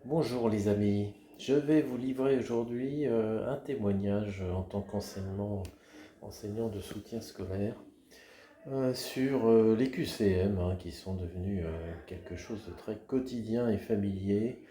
Bonjour les amis, je vais vous livrer aujourd'hui un témoignage en tant enseignant de soutien scolaire sur les QCM qui sont devenus quelque chose de très quotidien et familier.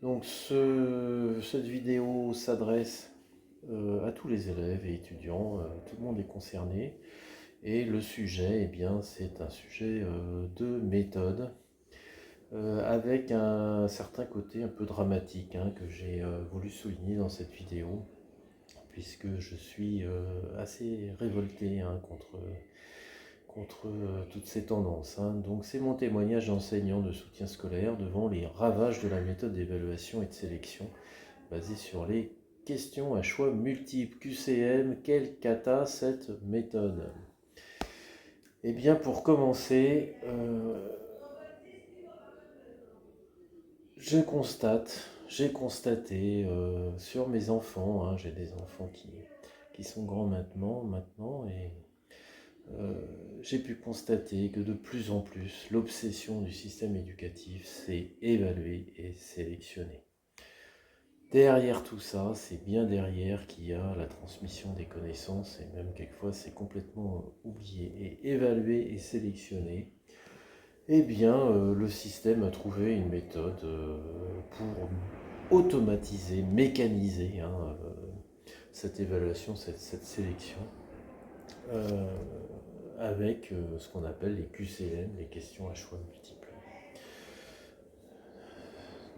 Donc cette vidéo s'adresse à tous les élèves et étudiants, tout le monde est concerné et le sujet, eh bien, c'est un sujet de méthode avec un certain côté un peu dramatique que j'ai voulu souligner dans cette vidéo, puisque je suis assez révolté contre toutes ces tendances. Donc c'est mon témoignage d'enseignant de soutien scolaire devant les ravages de la méthode d'évaluation et de sélection basée sur les questions à choix multiples. QCM, quelle cata cette méthode? Eh bien pour commencer, j'ai constaté sur mes enfants, j'ai des enfants qui sont grands maintenant et euh, j'ai pu constater que de plus en plus, l'obsession du système éducatif, c'est évaluer et sélectionner. Derrière tout ça, c'est bien derrière qu'il y a la transmission des connaissances et même quelquefois c'est complètement oublié. Et évaluer et sélectionner, eh bien, le système a trouvé une méthode pour automatiser, mécaniser cette évaluation, cette sélection, euh, avec ce qu'on appelle les QCM, les questions à choix multiples.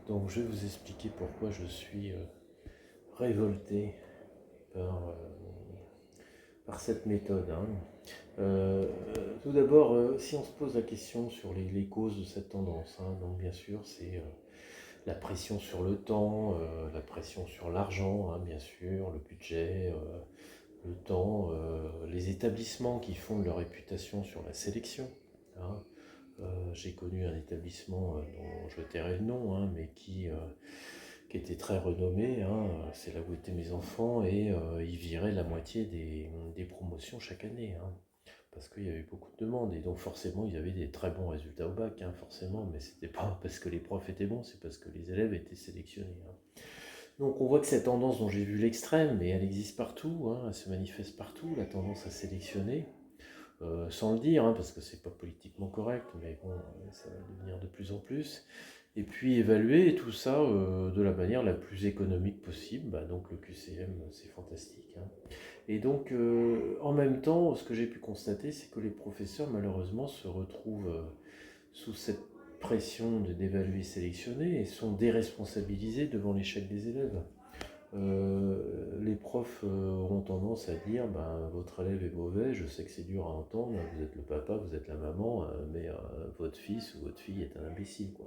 Donc, je vais vous expliquer pourquoi je suis révolté par cette méthode. Tout d'abord, si on se pose la question sur les causes de cette tendance, donc bien sûr, c'est la pression sur le temps, la pression sur l'argent, bien sûr, le budget, le temps, les établissements qui fondent leur réputation sur la sélection. hein. J'ai connu un établissement dont je tairai le nom, mais qui était très renommé. C'est là où étaient mes enfants et ils viraient la moitié des promotions chaque année. Parce qu'il y avait beaucoup de demandes et donc forcément ils avaient des très bons résultats au bac, forcément, mais c'était pas parce que les profs étaient bons, c'est parce que les élèves étaient sélectionnés. Donc on voit que cette tendance dont j'ai vu l'extrême, mais elle existe partout, elle se manifeste partout, la tendance à sélectionner, sans le dire, parce que c'est pas politiquement correct, mais bon, ça va devenir de plus en plus. Et puis évaluer tout ça de la manière la plus économique possible, donc le QCM c'est fantastique. Et donc, en même temps, ce que j'ai pu constater, c'est que les professeurs, malheureusement, se retrouvent sous cette pression d'évaluer, sélectionner et sont déresponsabilisés devant l'échec des élèves. Les profs auront tendance à dire votre élève est mauvais, je sais que c'est dur à entendre, vous êtes le papa, vous êtes la maman, mais votre fils ou votre fille est un imbécile, quoi.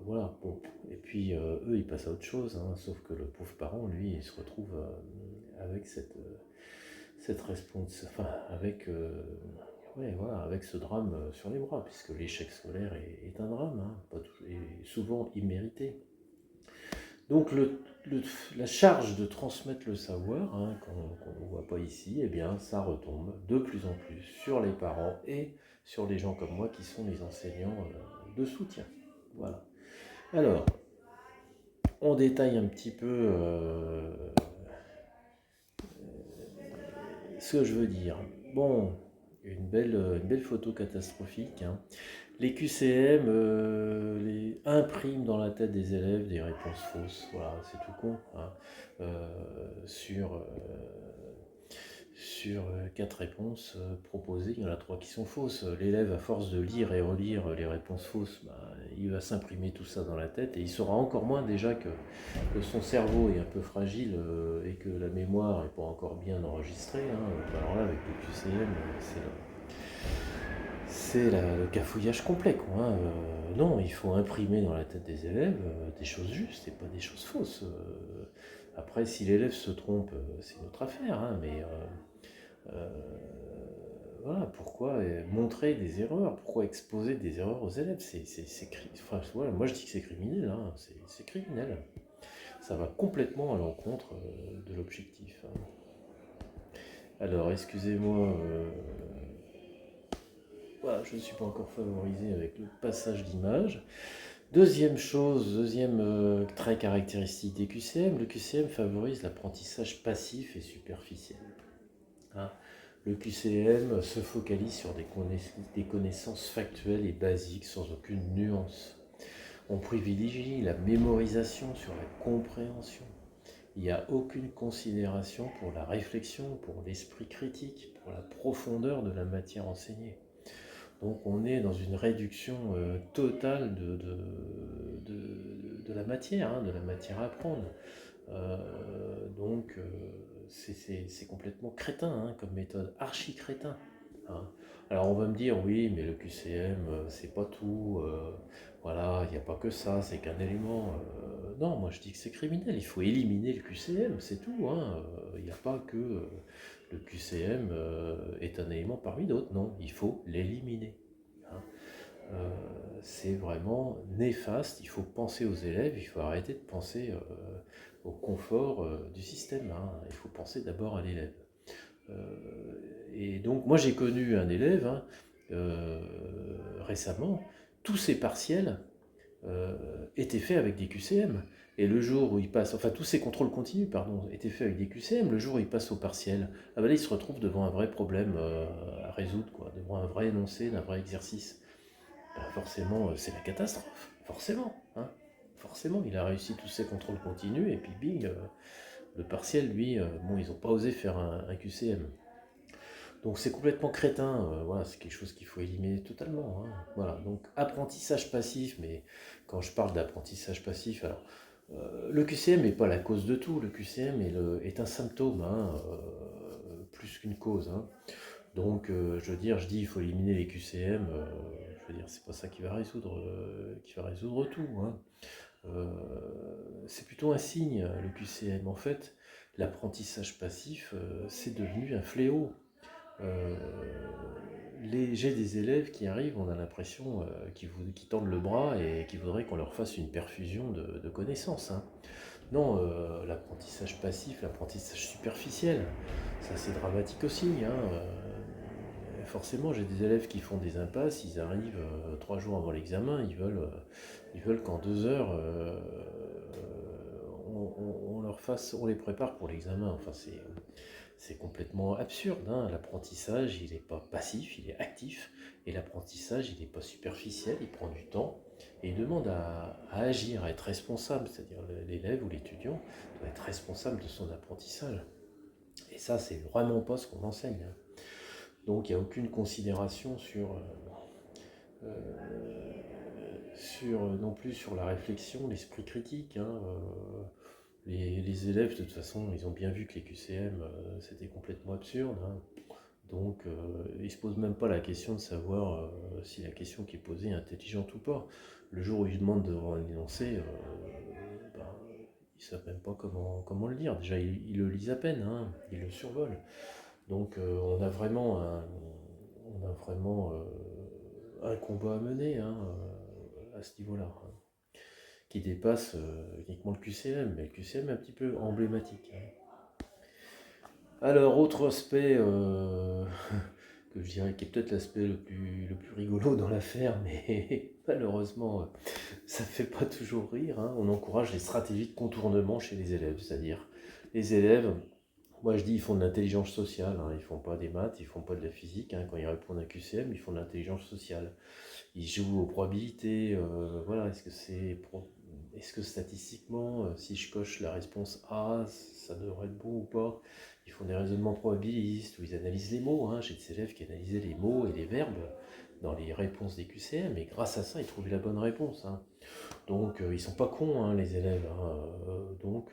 Voilà, bon. Et puis eux ils passent à autre chose, sauf que le pauvre parent, lui, il se retrouve avec cette réponse, enfin, avec, ouais, voilà, avec ce drame sur les bras, puisque l'échec scolaire est un drame, et souvent immérité. Donc la charge de transmettre le savoir, qu'on ne voit pas ici, eh bien, ça retombe de plus en plus sur les parents et sur les gens comme moi qui sont les enseignants de soutien. Voilà. Alors, on détaille un petit peu ce que je veux dire. Bon, une belle photo catastrophique. Les QCM impriment dans la tête des élèves des réponses fausses. Voilà, c'est tout con. Euh, sur sur 4 réponses proposées, il y en a 3 qui sont fausses. L'élève, à force de lire et relire les réponses fausses, il va s'imprimer tout ça dans la tête et il saura encore moins déjà que son cerveau est un peu fragile et que la mémoire n'est pas encore bien enregistrée. Alors là, avec le QCM, le cafouillage complet, quoi. Non, il faut imprimer dans la tête des élèves des choses justes et pas des choses fausses. Après, si l'élève se trompe, c'est une autre affaire, mais euh, voilà, pourquoi montrer des erreurs, pourquoi exposer des erreurs aux élèves, enfin, voilà, moi je dis que c'est criminel, c'est criminel. Ça va complètement à l'encontre de l'objectif. Alors, excusez-moi, voilà, je ne suis pas encore favorisé avec le passage d'image. Deuxième chose, deuxième trait caractéristique des QCM, le QCM favorise l'apprentissage passif et superficiel. Hein. Le QCM se focalise sur des connaissances factuelles et basiques sans aucune nuance. On privilégie la mémorisation sur la compréhension. Il n'y a aucune considération pour la réflexion, pour l'esprit critique, pour la profondeur de la matière enseignée. Donc on est dans une réduction totale de la matière, hein, de la matière à apprendre. Donc c'est complètement crétin hein, comme méthode, archi-crétin. Hein. Alors on va me dire, oui, mais le QCM, c'est pas tout, voilà, il n'y a pas que ça, c'est qu'un élément. Non, moi je dis que c'est criminel, il faut éliminer le QCM, c'est tout. Hein. Il n'y a pas que le QCM est un élément parmi d'autres, non, il faut l'éliminer. Hein. Euh, c'est vraiment néfaste, il faut penser aux élèves, il faut arrêter de penser au confort du système, hein. Il faut penser d'abord à l'élève. Euh, et donc moi j'ai connu un élève hein, euh, récemment, tous ses partiels étaient faits avec des QCM. Et le jour où il passe, enfin tous ses contrôles continus, pardon, étaient faits avec des QCM, le jour où il passe au partiel, ah ben là il se retrouve devant un vrai problème à résoudre, quoi, devant un vrai énoncé d'un vrai exercice. Ben forcément, c'est la catastrophe, forcément. Hein. Forcément, il a réussi tous ses contrôles continus, et puis bing, le partiel, lui, bon, ils n'ont pas osé faire un QCM. Donc c'est complètement crétin, voilà, c'est quelque chose qu'il faut éliminer totalement. Hein. Voilà, donc apprentissage passif, mais quand je parle d'apprentissage passif, alors le QCM n'est pas la cause de tout, le QCM est un symptôme, hein, plus qu'une cause. Hein. Donc je veux dire, je dis il faut éliminer les QCM, je veux dire, c'est pas ça qui va résoudre tout. Hein. Euh, c'est plutôt un signe, le QCM. En fait, l'apprentissage passif, c'est devenu un fléau. Euh, j'ai des élèves qui arrivent, on a l'impression qui tendent le bras et qui voudraient qu'on leur fasse une perfusion de connaissances. Hein. Non, l'apprentissage passif, l'apprentissage superficiel, ça c'est dramatique aussi. Hein. Forcément, j'ai des élèves qui font des impasses, ils arrivent 3 jours avant l'examen, ils veulent qu'en 2 heures, on leur fasse, on les prépare pour l'examen. Enfin, c'est complètement absurde. Hein. L'apprentissage, il n'est pas passif, il est actif. Et l'apprentissage, il n'est pas superficiel, il prend du temps. Et il demande à agir, à être responsable. C'est-à-dire l'élève ou l'étudiant doit être responsable de son apprentissage. Et ça, c'est vraiment pas ce qu'on enseigne. Hein. Donc il n'y a aucune considération euh, non plus sur la réflexion, l'esprit critique. Hein. Les élèves, de toute façon, ils ont bien vu que les QCM, c'était complètement absurde. Hein. Donc, ils ne se posent même pas la question de savoir si la question qui est posée est intelligente ou pas. Le jour où ils demandent devant un énoncé, ben, ils ne savent même pas comment le lire. Déjà, ils le lisent à peine, hein, ils le survolent. Donc, on a vraiment un combat à mener hein, à ce niveau-là, hein, qui dépasse uniquement le QCM, mais le QCM est un petit peu emblématique. Hein. Alors, autre aspect que je dirais qui est peut-être l'aspect le plus rigolo dans l'affaire, mais malheureusement, ça ne fait pas toujours rire. Hein. On encourage les stratégies de contournement chez les élèves, c'est-à-dire les élèves, moi je dis, ils font de l'intelligence sociale, hein. Ils font pas des maths, ils font pas de la physique. Hein. Quand ils répondent à QCM, ils font de l'intelligence sociale. Ils jouent aux probabilités. Voilà, est-ce que statistiquement, si je coche la réponse A, ça devrait être bon ou pas? Ils font des raisonnements probabilistes où ils analysent les mots. Hein. J'ai des élèves qui analysaient les mots et les verbes dans les réponses des QCM et grâce à ça, ils trouvaient la bonne réponse. Hein. Donc, ils sont pas cons, hein, les élèves. Hein. Donc,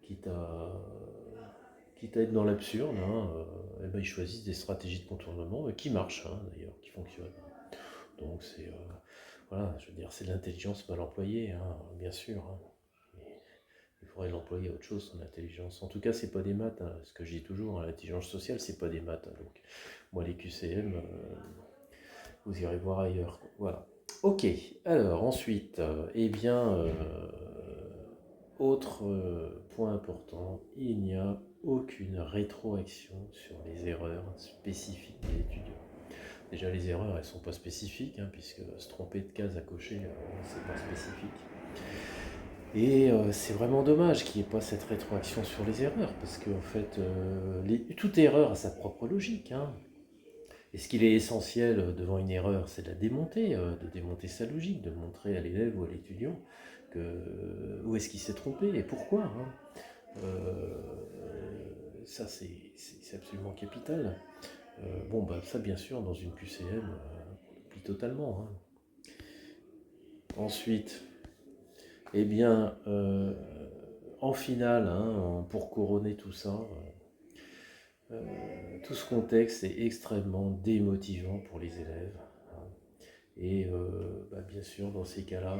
quitte à, quitte à être dans l'absurde, hein, eh ben, ils choisissent des stratégies de contournement qui marchent hein, d'ailleurs, qui fonctionnent. Donc voilà, je veux dire, c'est de l'intelligence mal employée, hein, bien sûr. Hein. Mais il faudrait l'employer à autre chose, son intelligence. En tout cas, c'est pas des maths. Hein. Ce que je dis toujours, hein, l'intelligence sociale, c'est pas des maths. Hein. Donc, moi, les QCM, vous irez voir ailleurs. Quoi. Voilà. Ok. Alors ensuite, eh bien, autre point important, il n'y a aucune rétroaction sur les erreurs spécifiques des étudiants. Déjà, les erreurs, elles sont pas spécifiques, hein, puisque se tromper de case à cocher, c'est pas spécifique. Et c'est vraiment dommage qu'il n'y ait pas cette rétroaction sur les erreurs, parce qu'en fait, toute erreur a sa propre logique, hein. Et ce qu'il est essentiel devant une erreur, c'est de démonter sa logique, de montrer à l'élève ou à l'étudiant où est-ce qu'il s'est trompé et pourquoi, hein. Euh, Ça, c'est absolument capital. Bon, bah, ça, bien sûr, dans une QCM, on oublie totalement, hein. Ensuite, eh bien, en finale, hein, pour couronner tout ça, tout ce contexte est extrêmement démotivant pour les élèves, hein. Et bah, bien sûr, dans ces cas-là,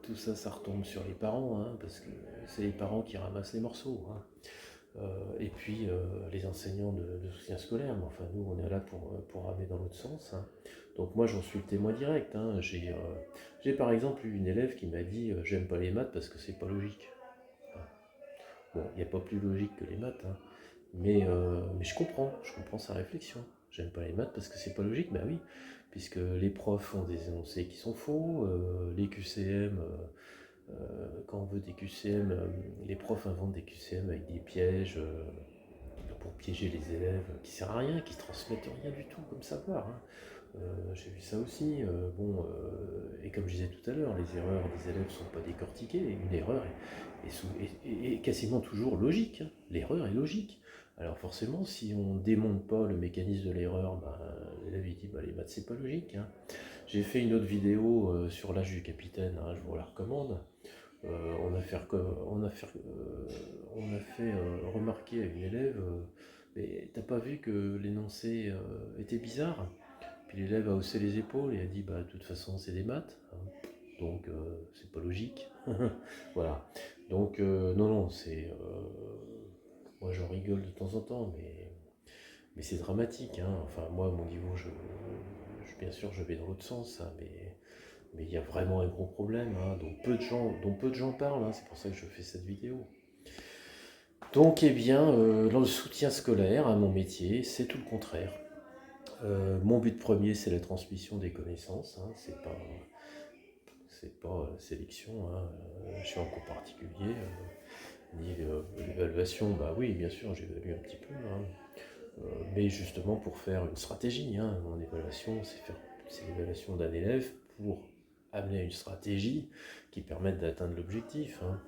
tout ça, ça retombe sur les parents, hein, parce que c'est les parents qui ramassent les morceaux, hein. Et puis les enseignants de soutien scolaire, mais enfin nous on est là pour ramer dans l'autre sens, hein. Donc moi j'en suis le témoin direct, hein. J'ai par exemple eu une élève qui m'a dit j'aime pas les maths parce que c'est pas logique. Bon, il n'y a pas plus logique que les maths, hein. Mais je comprends sa réflexion. J'aime pas les maths parce que c'est pas logique, bah oui, puisque les profs font des énoncés qui sont faux, les QCM, quand on veut des QCM, les profs inventent des QCM avec des pièges pour piéger les élèves, qui sert à rien, qui transmettent rien du tout comme savoir, hein. J'ai vu ça aussi. Et comme je disais tout à l'heure, les erreurs des élèves ne sont pas décortiquées. Une erreur est quasiment toujours logique, hein. L'erreur est logique. Alors forcément, si on ne démonte pas le mécanisme de l'erreur, ben, l'élève il dit bah, les maths c'est pas logique, hein. J'ai fait une autre vidéo sur l'âge du capitaine, hein, je vous la recommande. On a fait remarquer à une élève, mais t'as pas vu que l'énoncé était bizarre? Puis l'élève a haussé les épaules et a dit bah de toute façon c'est des maths, hein, donc c'est pas logique. Voilà. Donc non non c'est moi j'en rigole de temps en temps mais c'est dramatique, hein. Enfin moi à mon niveau bien sûr je vais dans l'autre sens, hein, mais il y a vraiment un gros problème, hein, dont peu de gens parlent, hein, c'est pour ça que je fais cette vidéo. Donc eh bien dans le soutien scolaire à mon métier c'est tout le contraire. Mon but premier, c'est la transmission des connaissances, hein, c'est pas sélection, hein, chez un cours particulier, ni l'évaluation, bah oui, bien sûr, j'évalue un petit peu, hein, mais justement pour faire une stratégie, hein. Mon évaluation, c'est l'évaluation d'un élève pour amener à une stratégie qui permette d'atteindre l'objectif, hein.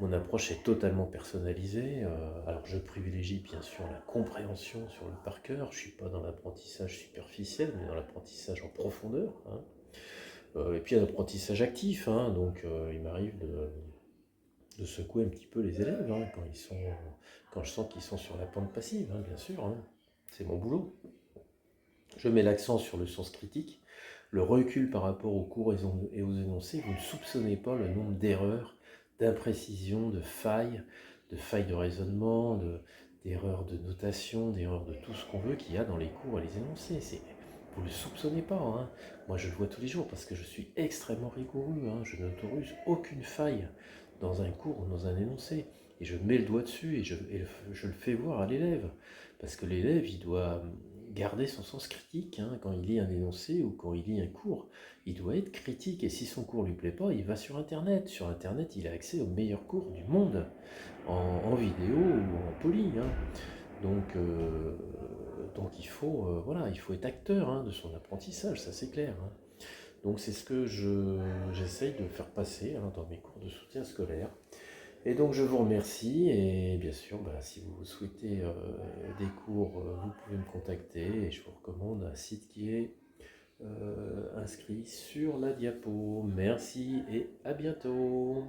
Mon approche est totalement personnalisée. Alors je privilégie bien sûr la compréhension sur le par cœur. Je ne suis pas dans l'apprentissage superficiel, mais dans l'apprentissage en profondeur, hein. Et puis un apprentissage actif, hein. Donc il m'arrive de secouer un petit peu les élèves, hein, quand je sens qu'ils sont sur la pente passive, hein, bien sûr, hein. C'est mon boulot. Je mets l'accent sur le sens critique, le recul par rapport aux cours et aux énoncés. Vous ne soupçonnez pas le nombre d'erreurs, d'imprécisions, de failles de raisonnement, d'erreurs de notation, d'erreurs de tout ce qu'on veut qu'il y a dans les cours et les énoncés. Vous ne le soupçonnez pas, hein. Moi je le vois tous les jours parce que je suis extrêmement rigoureux, hein. Je n'autorise aucune faille dans un cours ou dans un énoncé. Et je mets le doigt dessus je le fais voir à l'élève. Parce que l'élève, il doit garder son sens critique, hein, quand il lit un énoncé ou quand il lit un cours. Il doit être critique et si son cours ne lui plaît pas, il va sur Internet. Sur Internet, il a accès aux meilleurs cours du monde, en vidéo ou en poly, hein. Donc, donc voilà, il faut être acteur, hein, de son apprentissage, ça c'est clair, hein. Donc c'est ce que j'essaye de faire passer, hein, dans mes cours de soutien scolaire. Et donc je vous remercie et bien sûr si vous souhaitez des cours, vous pouvez me contacter et je vous recommande un site qui est inscrit sur la diapo. Merci et à bientôt.